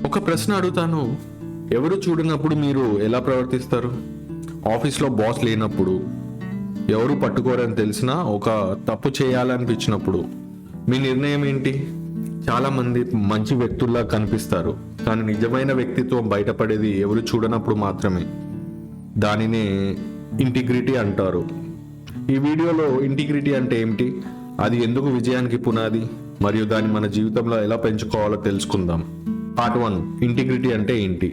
ఒక ప్రశ్న అడుగుతాను, ఎవరు చూడనప్పుడు మీరు ఎలా ప్రవర్తిస్తారు? ఆఫీస్లో బాస్ లేనప్పుడు, ఎవరు పట్టుకోరని తెలిసినా ఒక తప్పు చేయాలనిపించినప్పుడు మీ నిర్ణయం ఏంటి? చాలామంది మంచి వ్యక్తుల్లా కనిపిస్తారు, కానీ నిజమైన వ్యక్తిత్వం బయటపడేది ఎవరు చూడనప్పుడు మాత్రమే. దానినే ఇంటిగ్రిటీ అంటారు. ఈ వీడియోలో ఇంటిగ్రిటీ అంటే ఏమిటి, అది ఎందుకు విజయానికి పునాది, మరియు దాన్ని మన జీవితంలో ఎలా పెంచుకోవాలో తెలుసుకుందాం. పార్ట్ 1, ఇంటిగ్రిటీ అంటే ఏంటి?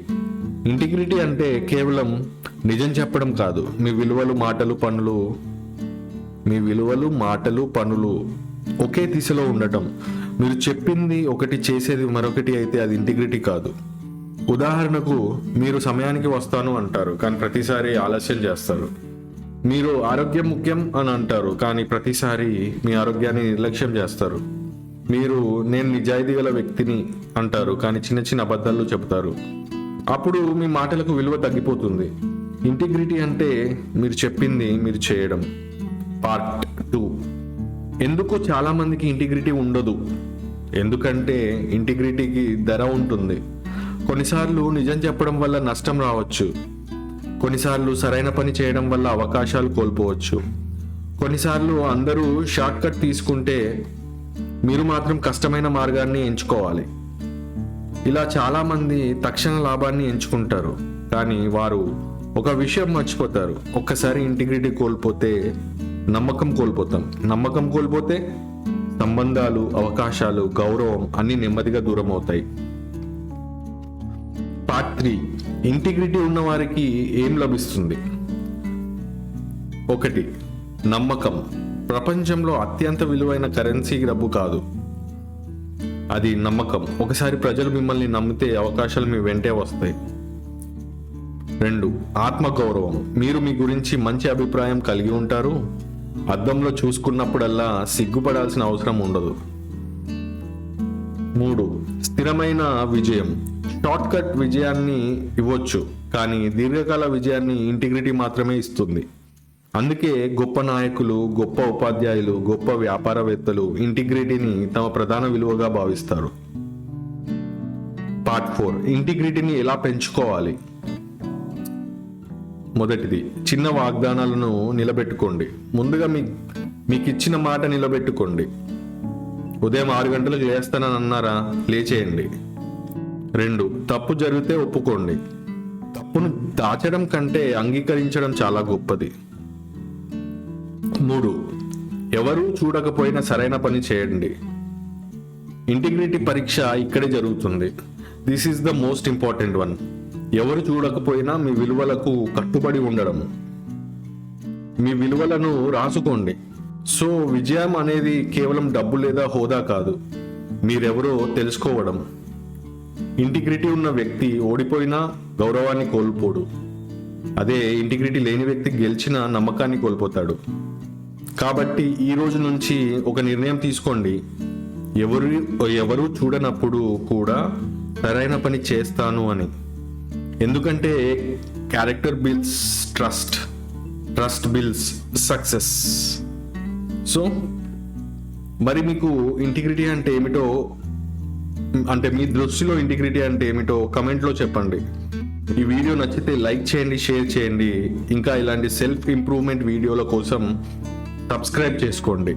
ఇంటిగ్రిటీ అంటే కేవలం నిజం చెప్పడం కాదు, మీ విలువలు మాటలు పనులు ఒకే దిశలో ఉండటం. మీరు చెప్పింది ఒకటి, చేసేది మరొకటి అయితే అది ఇంటిగ్రిటీ కాదు. ఉదాహరణకు, మీరు సమయానికి వస్తాను అంటారు కానీ ప్రతిసారి ఆలస్యం చేస్తారు. మీరు ఆరోగ్యం ముఖ్యం అని అంటారు కానీ ప్రతిసారి మీ ఆరోగ్యాన్ని నిర్లక్ష్యం చేస్తారు. మీరు నేను నిజాయితీ గల వ్యక్తిని అంటారు కానీ చిన్న చిన్న అబద్ధాలు చెబుతారు. అప్పుడు మీ మాటలకు విలువ తగ్గిపోతుంది. ఇంటిగ్రిటీ అంటే మీరు చెప్పింది మీరు చేయడం. పార్ట్ 2, ఎందుకు చాలా మందికి ఇంటిగ్రిటీ ఉండదు? ఎందుకంటే ఇంటిగ్రిటీకి ధర ఉంటుంది. కొన్నిసార్లు నిజం చెప్పడం వల్ల నష్టం రావచ్చు, కొన్నిసార్లు సరైన పని చేయడం వల్ల అవకాశాలు కోల్పోవచ్చు, కొన్నిసార్లు అందరూ షార్ట్ కట్ తీసుకుంటే మీరు మాత్రం కష్టమైన మార్గాన్ని ఎంచుకోవాలి. ఇలా చాలామంది తక్షణ లాభాన్ని ఎంచుకుంటారు, కానీ వారు ఒక విషయం మర్చిపోతారు. ఒక్కసారి ఇంటిగ్రిటీ కోల్పోతే నమ్మకం కోల్పోతాం. నమ్మకం కోల్పోతే సంబంధాలు, అవకాశాలు, గౌరవం అన్నీ నెమ్మదిగా దూరం అవుతాయి. పార్ట్ 3, ఇంటిగ్రిటీ ఉన్న వారికి ఏం లభిస్తుంది? 1, నమ్మకం. ప్రపంచంలో అత్యంత విలువైన కరెన్సీ డబ్బు కాదు, అది నమ్మకం. ఒకసారి ప్రజలు మిమ్మల్ని నమ్మితే అవకాశాలు మీ వెంటే వస్తాయి. 2, ఆత్మగౌరవం. మీరు మీ గురించి మంచి అభిప్రాయం కలిగి ఉంటారు. అద్దంలో చూసుకున్నప్పుడల్లా సిగ్గుపడాల్సిన అవసరం ఉండదు. 3, స్థిరమైన విజయం. షార్ట్ కట్ విజయాన్ని ఇవ్వచ్చు, కానీ దీర్ఘకాల విజయాన్ని ఇంటిగ్రిటీ మాత్రమే ఇస్తుంది. అందుకే గొప్ప నాయకులు, గొప్ప ఉపాధ్యాయులు, గొప్ప వ్యాపారవేత్తలు ఇంటిగ్రిటీని తమ ప్రధాన విలువగా భావిస్తారు. పార్ట్ 4, ఇంటిగ్రిటీని ఎలా పెంచుకోవాలి? 1, చిన్న వాగ్దానాలను నిలబెట్టుకోండి. ముందుగా మీకు ఇచ్చిన మాట నిలబెట్టుకోండి. ఉదయం 6 గంటలకు లేస్తానని అన్నారా, లేచేయండి. 2, తప్పు జరిగితే ఒప్పుకోండి. తప్పును దాచడం కంటే అంగీకరించడం చాలా గొప్పది. 3, ఎవరూ చూడకపోయినా సరైన పని చేయండి. ఇంటిగ్రిటీ పరీక్ష ఇక్కడే జరుగుతుంది. This is the most important one. ఎవరు చూడకపోయినా మీ విలువలకు కట్టుబడి ఉండడం. మీ విలువలను రాసుకోండి. సో విజయం అనేది కేవలం డబ్బు లేదా హోదా కాదు, మీరెవరో తెలుసుకోవడం. ఇంటిగ్రిటీ ఉన్న వ్యక్తి ఓడిపోయినా గౌరవాన్ని కోల్పోడు. అదే ఇంటిగ్రిటీ లేని వ్యక్తి గెలిచిన నమ్మకాన్ని కోల్పోతాడు. కాబట్టి ఈ రోజు నుంచి ఒక నిర్ణయం తీసుకోండి. ఎవరు చూడనప్పుడు కూడా సరైన పని చేస్తాను అని. ఎందుకంటే character builds trust builds success. So మరి మీకు ఇంటిగ్రిటీ అంటే ఏమిటో, అంటే మీ దృష్టిలో ఇంటిగ్రిటీ అంటే ఏమిటో కమెంట్లో చెప్పండి. ఈ వీడియో నచ్చితే లైక్ చేయండి, షేర్ చేయండి. ఇంకా ఇలాంటి సెల్ఫ్ ఇంప్రూవ్మెంట్ వీడియోల కోసం సబ్స్క్రైబ్ చేసుకోండి.